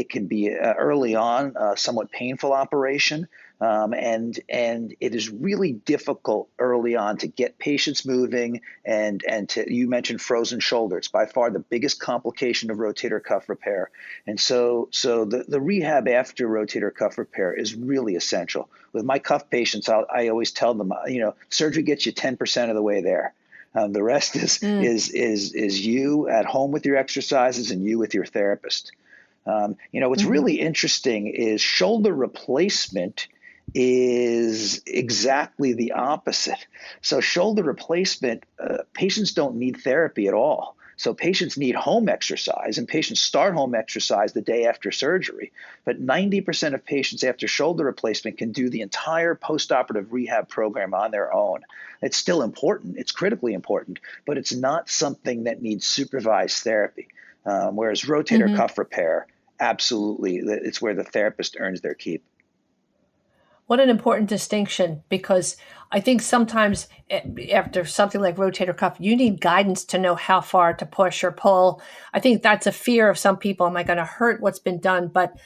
can be early on a somewhat painful operation, and it is really difficult early on to get patients moving. And you mentioned frozen shoulder. It's by far the biggest complication of rotator cuff repair. And so the rehab after rotator cuff repair is really essential. With my cuff patients, I always tell them, surgery gets you 10% of the way there. The rest is you at home with your exercises and you with your therapist. What's really interesting is shoulder replacement is exactly the opposite. So shoulder replacement, patients don't need therapy at all. So patients need home exercise, and patients start home exercise the day after surgery. But 90% of patients after shoulder replacement can do the entire postoperative rehab program on their own. It's still important. It's critically important, but it's not something that needs supervised therapy. Whereas rotator cuff repair, absolutely, it's where the therapist earns their keep. What an important distinction, because I think sometimes after something like rotator cuff, you need guidance to know how far to push or pull. I think that's a fear of some people. Am I going to hurt what's been done? But,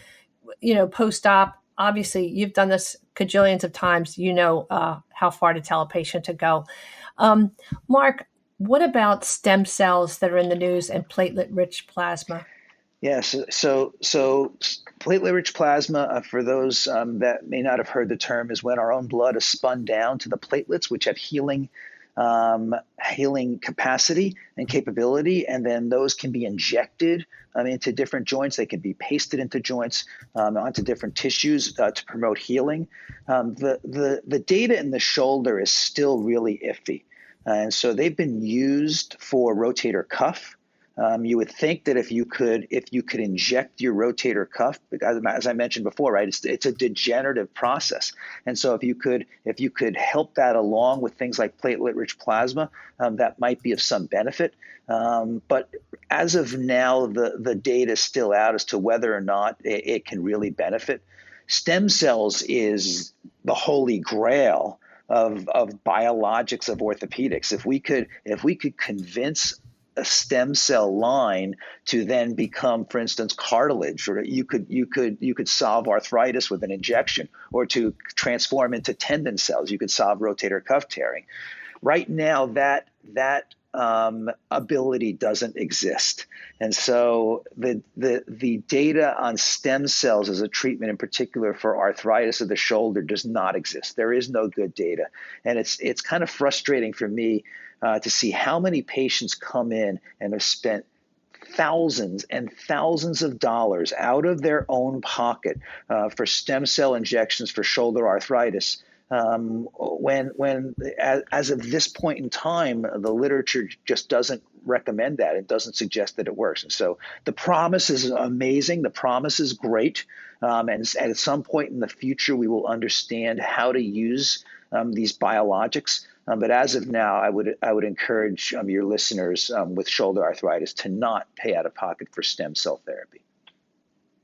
post-op, obviously, you've done this cajillions of times. You know how far to tell a patient to go. Mark, what about stem cells that are in the news and platelet-rich plasma? Yes. So platelet-rich plasma, for those that may not have heard the term, is when our own blood is spun down to the platelets, which have healing capacity and capability, and then those can be injected into different joints. They can be pasted into joints, onto different tissues to promote healing. The data in the shoulder is still really iffy, and so they've been used for rotator cuff. You would think that if you could inject your rotator cuff, because as I mentioned before, right, it's a degenerative process, and so if you could help that along with things like platelet-rich plasma, that might be of some benefit. But as of now, the data is still out as to whether or not it can really benefit. Stem cells is the holy grail of biologics of orthopedics. If we could convince a stem cell line to then become, for instance, cartilage, or you could solve arthritis with an injection, or to transform into tendon cells, you could solve rotator cuff tearing. Right now, that ability doesn't exist, and so the data on stem cells as a treatment, in particular for arthritis of the shoulder, does not exist. There is no good data, and it's kind of frustrating for me to see how many patients come in and have spent thousands and thousands of dollars out of their own pocket for stem cell injections for shoulder arthritis. When as of this point in time, the literature just doesn't recommend that. It doesn't suggest that it works. And so the promise is amazing. The promise is great. And at some point in the future, we will understand how to use these biologics. But as of now, I would encourage your listeners with shoulder arthritis to not pay out of pocket for stem cell therapy.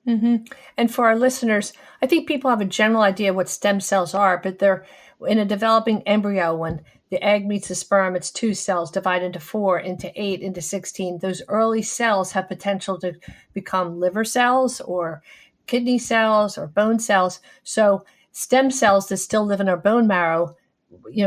Mm-hmm. And for our listeners, I think people have a general idea what stem cells are, but they're in a developing embryo. When the egg meets the sperm, it's 2 cells divided into 4, into 8, into 16. Those early cells have potential to become liver cells or kidney cells or bone cells. So stem cells that still live in our bone marrow,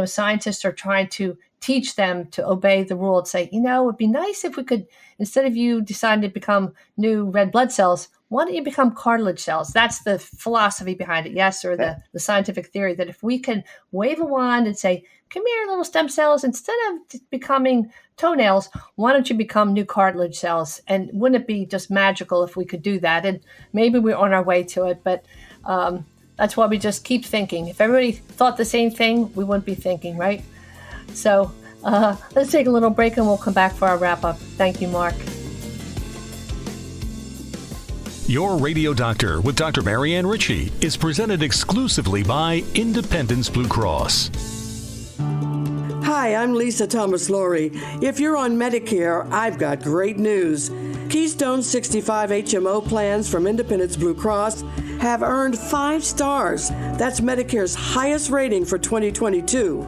scientists are trying to teach them to obey the rule and say, it'd be nice if we could, instead of you deciding to become new red blood cells, why don't you become cartilage cells? That's the philosophy behind it, yes, or the scientific theory that if we can wave a wand and say, come here, little stem cells, instead of becoming toenails, why don't you become new cartilage cells? And wouldn't it be just magical if we could do that? And maybe we're on our way to it, but that's why we just keep thinking. If everybody thought the same thing, we wouldn't be thinking, right? So let's take a little break and we'll come back for our wrap-up. Thank you, Mark. Your Radio Doctor with Dr. Marianne Ritchie is presented exclusively by Independence Blue Cross. Hi, I'm Lisa Thomas-Laurie. If you're on Medicare, I've got great news. Keystone 65 HMO plans from Independence Blue Cross have earned 5 stars. That's Medicare's highest rating for 2022.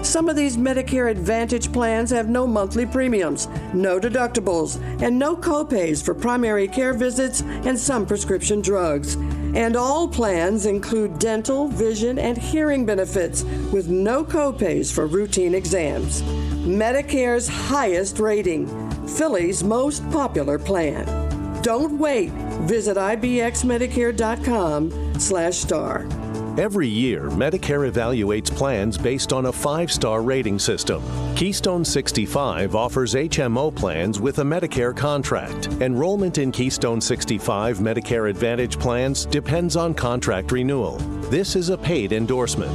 Some of these Medicare Advantage plans have no monthly premiums, no deductibles, and no copays for primary care visits and some prescription drugs. And all plans include dental, vision, and hearing benefits with no copays for routine exams. Medicare's highest rating, Philly's most popular plan. Don't wait. Visit ibxmedicare.com/star. Every year, Medicare evaluates plans based on a 5-star rating system. Keystone 65 offers HMO plans with a Medicare contract. Enrollment in Keystone 65 Medicare Advantage plans depends on contract renewal. This is a paid endorsement.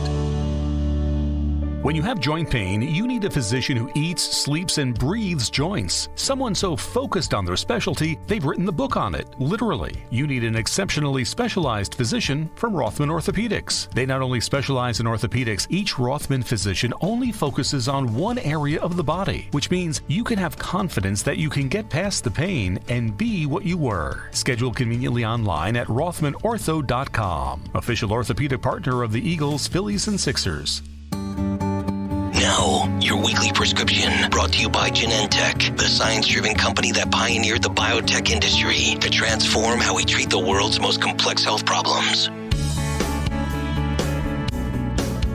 When you have joint pain, you need a physician who eats, sleeps, and breathes joints. Someone so focused on their specialty, they've written the book on it. Literally, you need an exceptionally specialized physician from Rothman Orthopaedics. They not only specialize in orthopedics, each Rothman physician only focuses on one area of the body, which means you can have confidence that you can get past the pain and be what you were. Schedule conveniently online at rothmanortho.com. Official orthopedic partner of the Eagles, Phillies, and Sixers. Now, your weekly prescription, brought to you by Genentech, the science-driven company that pioneered the biotech industry to transform how we treat the world's most complex health problems.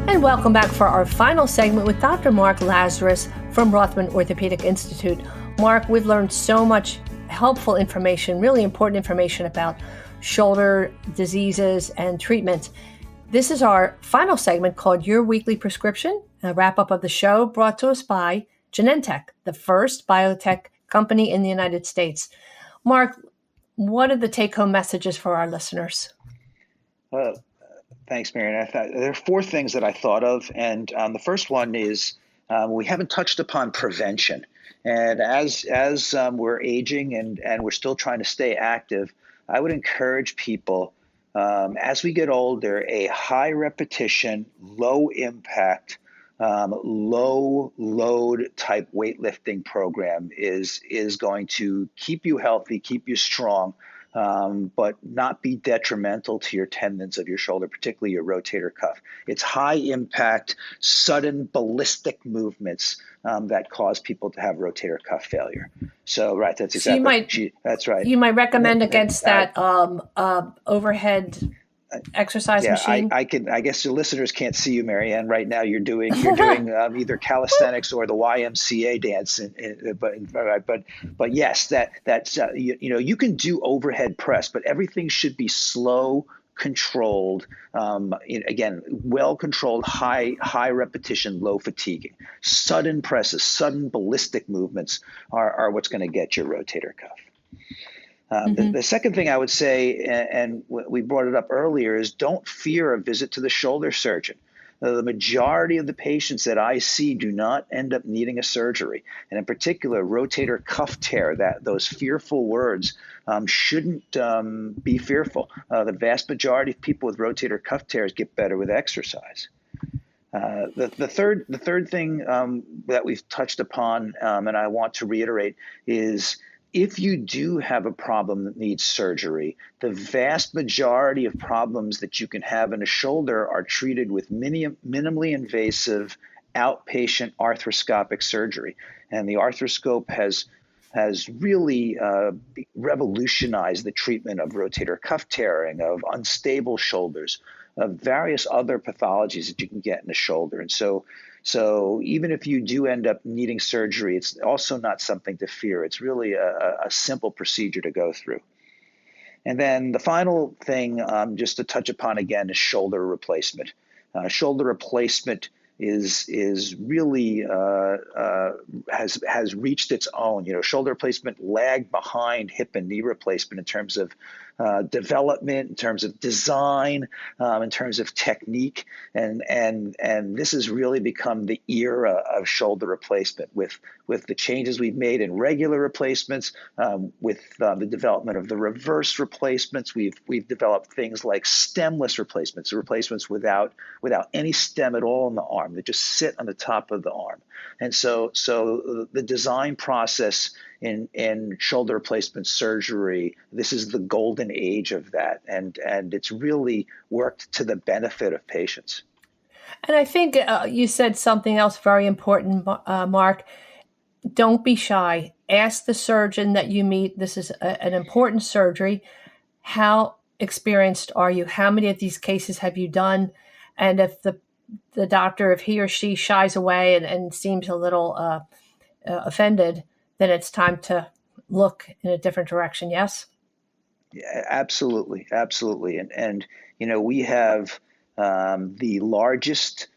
And welcome back for our final segment with Dr. Mark Lazarus from Rothman Orthopedic Institute. Mark, we've learned so much helpful information, really important information about shoulder diseases and treatment. This is our final segment called Your Weekly Prescription, a wrap-up of the show brought to us by Genentech, the first biotech company in the United States. Mark, what are the take-home messages for our listeners? Thanks, Marianne. There are four things that I thought of, and the first one is we haven't touched upon prevention. And as we're aging and we're still trying to stay active, I would encourage people, as we get older, a high repetition, low impact, low load type weightlifting program is going to keep you healthy, keep you strong, but not be detrimental to your tendons of your shoulder, particularly your rotator cuff. It's high impact, sudden ballistic movements that cause people to have rotator cuff failure. So, right, that's exactly. That's right. You might recommend against that overhead exercise machine. I guess your listeners can't see you, Marianne. Right now, you're doing either calisthenics or the YMCA dance. But yes, that's you can do overhead press, but everything should be slow, controlled. Again, well controlled, high repetition, low fatiguing. Sudden presses, sudden ballistic movements are what's going to get your rotator cuff. The second thing I would say, and we brought it up earlier, is don't fear a visit to the shoulder surgeon. The majority of the patients that I see do not end up needing a surgery. And in particular, rotator cuff tear, those fearful words shouldn't be fearful. The vast majority of people with rotator cuff tears get better with exercise. The third thing that we've touched upon, and I want to reiterate, is if you do have a problem that needs surgery, the vast majority of problems that you can have in a shoulder are treated with minimally invasive outpatient arthroscopic surgery. And the arthroscope has really revolutionized the treatment of rotator cuff tearing, of unstable shoulders, of various other pathologies that you can get in the shoulder. And so even if you do end up needing surgery, it's also not something to fear. It's really a simple procedure to go through. And then the final thing, just to touch upon again, is shoulder replacement. Shoulder replacement is really has reached its own. Shoulder replacement lagged behind hip and knee replacement in terms of development, in terms of design, in terms of technique, and this has really become the era of shoulder replacement with the changes we've made in regular replacements, with the development of the reverse replacements. We've developed things like stemless replacements without any stem at all in the arm that just sit on the top of the arm. And so the design process in shoulder replacement surgery, this is the golden age of that, and it's really worked to the benefit of patients. And I think you said something else very important, Mark. Don't be shy. Ask the surgeon that you meet. This is an important surgery. How experienced are you? How many of these cases have you done? And if the doctor, if he or she shies away and seems a little offended, then it's time to look in a different direction. Yes? Yeah, absolutely. And we have the largest,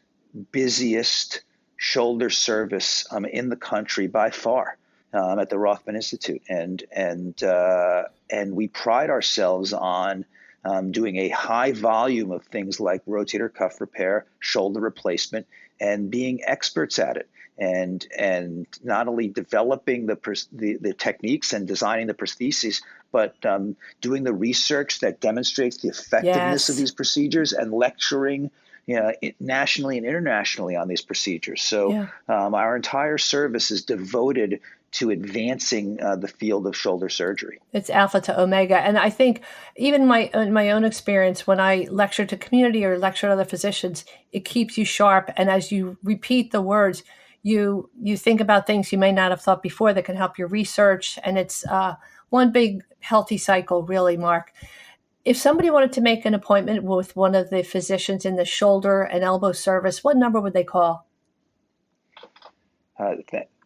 busiest shoulder service in the country by far at the Rothman Institute, and we pride ourselves on doing a high volume of things like rotator cuff repair, shoulder replacement, and being experts at it, and not only developing the techniques and designing the prostheses, but doing the research that demonstrates the effectiveness of these procedures and lecturing nationally and internationally on these procedures. So our entire service is devoted to advancing the field of shoulder surgery. It's alpha to omega. And I think even in my own experience, when I lecture to community or lecture to other physicians, it keeps you sharp. And as you repeat the words, you think about things you may not have thought before that can help your research. And it's one big healthy cycle, really, Mark. If somebody wanted to make an appointment with one of the physicians in the shoulder and elbow service, what number would they call?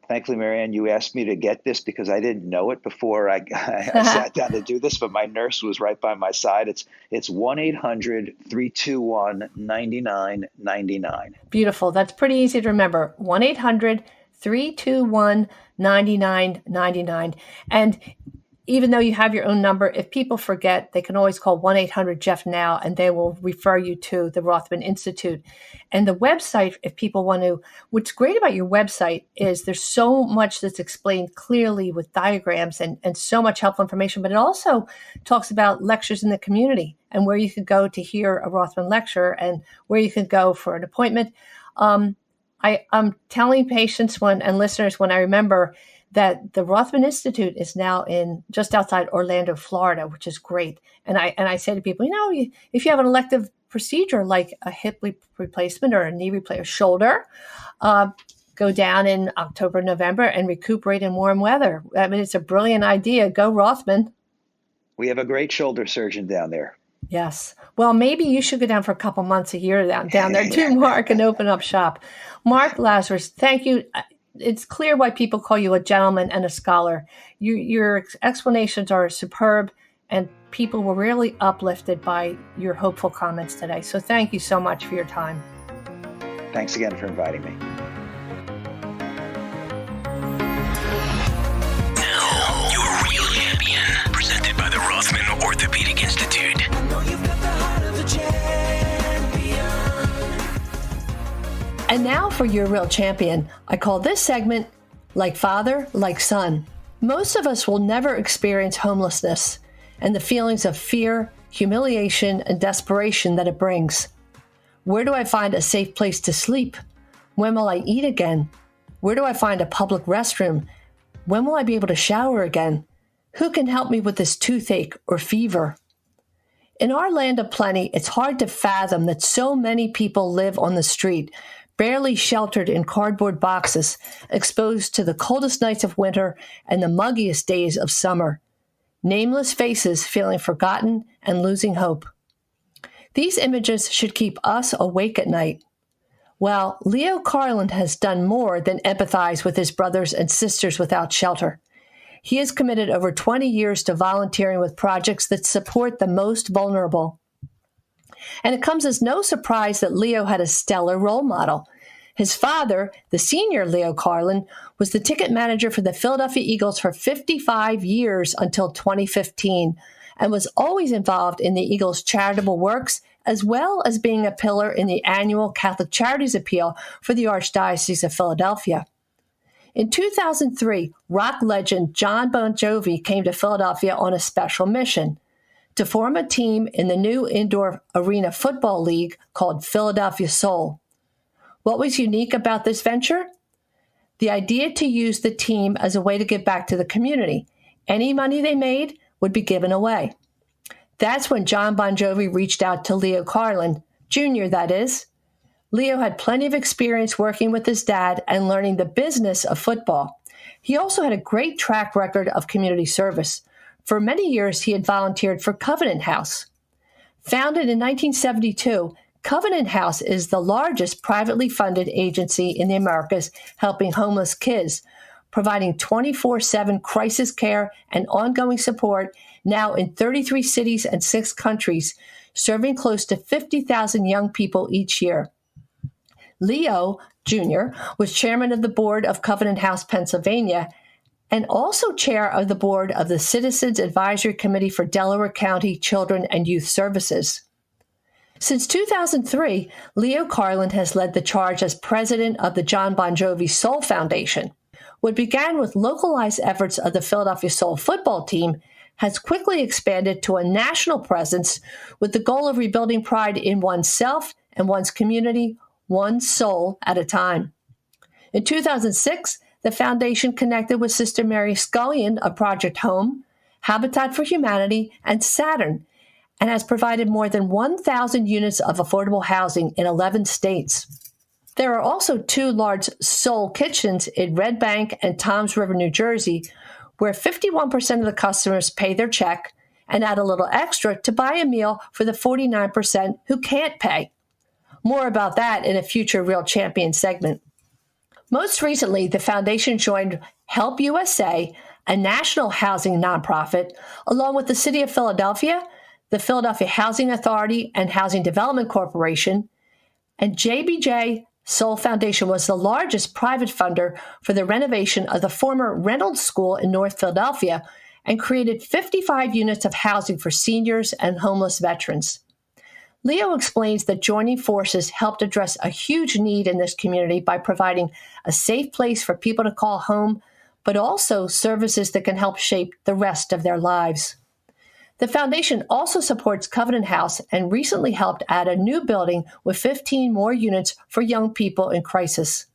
Thankfully, Marianne, you asked me to get this because I didn't know it before I sat down to do this, but my nurse was right by my side. It's 1-800-321-9999. Beautiful. That's pretty easy to remember. 1-800-321-9999. And even though you have your own number, if people forget, they can always call 1-800-JEFF-NOW, and they will refer you to the Rothman Institute. And the website, if people want to, what's great about your website is there's so much that's explained clearly with diagrams and so much helpful information, but it also talks about lectures in the community and where you could go to hear a Rothman lecture and where you could go for an appointment. I'm telling patients and listeners when I remember that the Rothman Institute is now in just outside Orlando, Florida, which is great. And I say to people, if you have an elective procedure like a hip replacement or a knee replacement, shoulder, go down in October, November and recuperate in warm weather. I mean, it's a brilliant idea. Go Rothman. We have a great shoulder surgeon down there. Yes. Well, maybe you should go down for a couple months a year down there too, Mark, and open up shop. Mark Lazarus, thank you. It's clear why people call you a gentleman and a scholar. Your explanations are superb, and people were really uplifted by your hopeful comments today. So thank you so much for your time. Thanks again for inviting me. Now, your real champion, presented by the Rothman Orthopaedic Institute. I know you've got the heart of a champion. And now for your real champion. I call this segment Like Father, Like Son. Most of us will never experience homelessness and the feelings of fear, humiliation, and desperation that it brings. Where do I find a safe place to sleep? When will I eat again? Where do I find a public restroom? When will I be able to shower again? Who can help me with this toothache or fever? In our land of plenty, it's hard to fathom that so many people live on the street, barely sheltered in cardboard boxes, exposed to the coldest nights of winter and the muggiest days of summer. Nameless faces feeling forgotten and losing hope. These images should keep us awake at night. Well, Leo Carlin has done more than empathize with his brothers and sisters without shelter. He has committed over 20 years to volunteering with projects that support the most vulnerable. And it comes as no surprise that Leo had a stellar role model. His father, the senior Leo Carlin, was the ticket manager for the Philadelphia Eagles for 55 years until 2015, and was always involved in the Eagles' charitable works, as well as being a pillar in the annual Catholic Charities Appeal for the Archdiocese of Philadelphia. In 2003, rock legend Jon Bon Jovi came to Philadelphia on a special mission to form a team in the new indoor arena football league called Philadelphia Soul. What was unique about this venture? The idea to use the team as a way to give back to the community. Any money they made would be given away. That's when Jon Bon Jovi reached out to Leo Carlin, Jr., that is. Leo had plenty of experience working with his dad and learning the business of football. He also had a great track record of community service. For many years, he had volunteered for Covenant House. Founded in 1972, Covenant House is the largest privately funded agency in the Americas helping homeless kids, providing 24/7 crisis care and ongoing support now in 33 cities and 6 countries, serving close to 50,000 young people each year. Leo, Jr., was chairman of the board of Covenant House, Pennsylvania, and also chair of the board of the Citizens Advisory Committee for Delaware County Children and Youth Services. Since 2003, Leo Carlin has led the charge as president of the John Bon Jovi Soul Foundation. What began with localized efforts of the Philadelphia Soul football team has quickly expanded to a national presence with the goal of rebuilding pride in oneself and one's community, one soul at a time. In 2006, the foundation connected with Sister Mary Scullion of Project Home, Habitat for Humanity, and Saturn, and has provided more than 1,000 units of affordable housing in 11 states. There are also 2 large soul kitchens in Red Bank and Toms River, New Jersey, where 51% of the customers pay their check and add a little extra to buy a meal for the 49% who can't pay. More about that in a future Real Champion segment. Most recently, the foundation joined Help USA, a national housing nonprofit, along with the City of Philadelphia, the Philadelphia Housing Authority and Housing Development Corporation, and JBJ Soul Foundation was the largest private funder for the renovation of the former Reynolds School in North Philadelphia and created 55 units of housing for seniors and homeless veterans. Leo explains that joining forces helped address a huge need in this community by providing a safe place for people to call home, but also services that can help shape the rest of their lives. The foundation also supports Covenant House and recently helped add a new building with 15 more units for young people in crisis.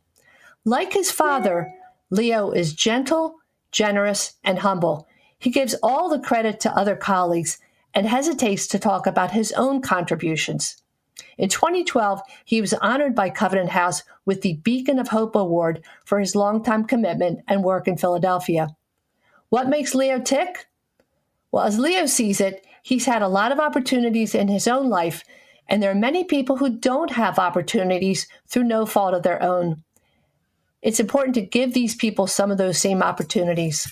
Like his father, Leo is gentle, generous, and humble. He gives all the credit to other colleagues and hesitates to talk about his own contributions. In 2012, he was honored by Covenant House with the Beacon of Hope Award for his longtime commitment and work in Philadelphia. What makes Leo tick? Well, as Leo sees it, he's had a lot of opportunities in his own life, and there are many people who don't have opportunities through no fault of their own. It's important to give these people some of those same opportunities.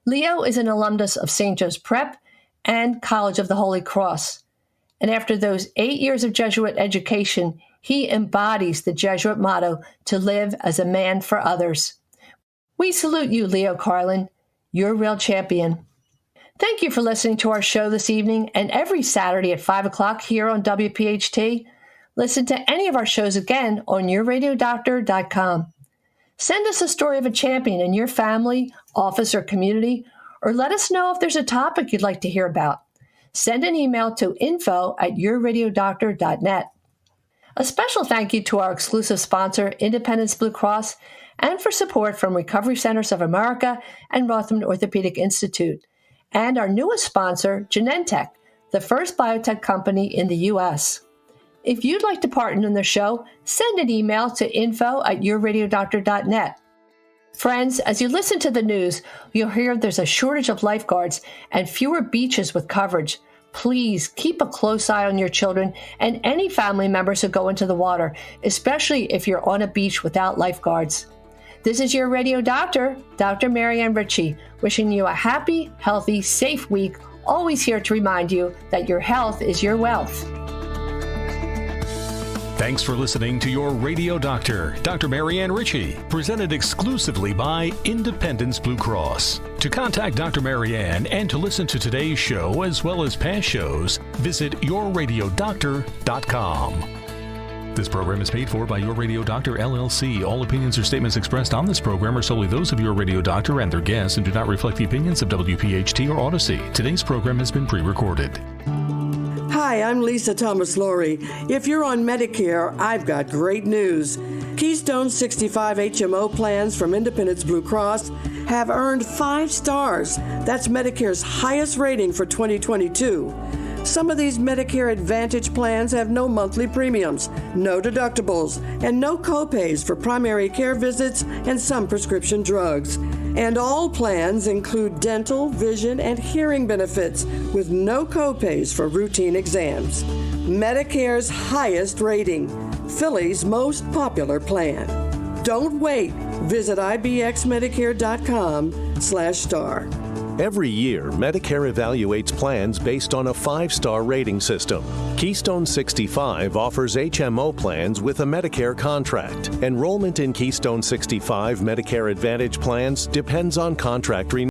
Leo is an alumnus of St. Joe's Prep and College of the Holy Cross, and after those 8 years of Jesuit education, he embodies the Jesuit motto to live as a man for others. We salute you, Leo Carlin. You're a real champion. Thank you for listening to our show this evening and every Saturday at 5 o'clock here on WPHT. Listen to any of our shows again on yourradiodoctor.com. Send us a story of a champion in your family, office, or community, or let us know if there's a topic you'd like to hear about. Send an email to info@yourradiodoctor.net. A special thank you to our exclusive sponsor, Independence Blue Cross, and for support from Recovery Centers of America and Rothman Orthopaedic Institute, and our newest sponsor, Genentech, the first biotech company in the U.S. If you'd like to partner in the show, send an email to info@yourradiodoctor.net. Friends, as you listen to the news, you'll hear there's a shortage of lifeguards and fewer beaches with coverage. Please keep a close eye on your children and any family members who go into the water, especially if you're on a beach without lifeguards. This is your radio doctor, Dr. Marianne Ritchie, wishing you a happy, healthy, safe week, always here to remind you that your health is your wealth. Thanks for listening to Your Radio Doctor, Dr. Marianne Ritchie, presented exclusively by Independence Blue Cross. To contact Dr. Marianne and to listen to today's show as well as past shows, visit yourradiodoctor.com. This program is paid for by Your Radio Doctor, LLC. All opinions or statements expressed on this program are solely those of Your Radio Doctor and their guests and do not reflect the opinions of WPHT or Odyssey. Today's program has been pre-recorded. Hi, I'm Lisa Thomas-Laurie. If you're on Medicare, I've got great news. Keystone 65 HMO plans from Independence Blue Cross have earned 5 stars. That's Medicare's highest rating for 2022. Some of these Medicare Advantage plans have no monthly premiums, no deductibles, and no copays for primary care visits and some prescription drugs. And all plans include dental, vision, and hearing benefits with no copays for routine exams. Medicare's highest rating, Philly's most popular plan. Don't wait. Visit ibxmedicare.com/star. Every year, Medicare evaluates plans based on a 5-star rating system. Keystone 65 offers HMO plans with a Medicare contract. Enrollment in Keystone 65 Medicare Advantage plans depends on contract renewal.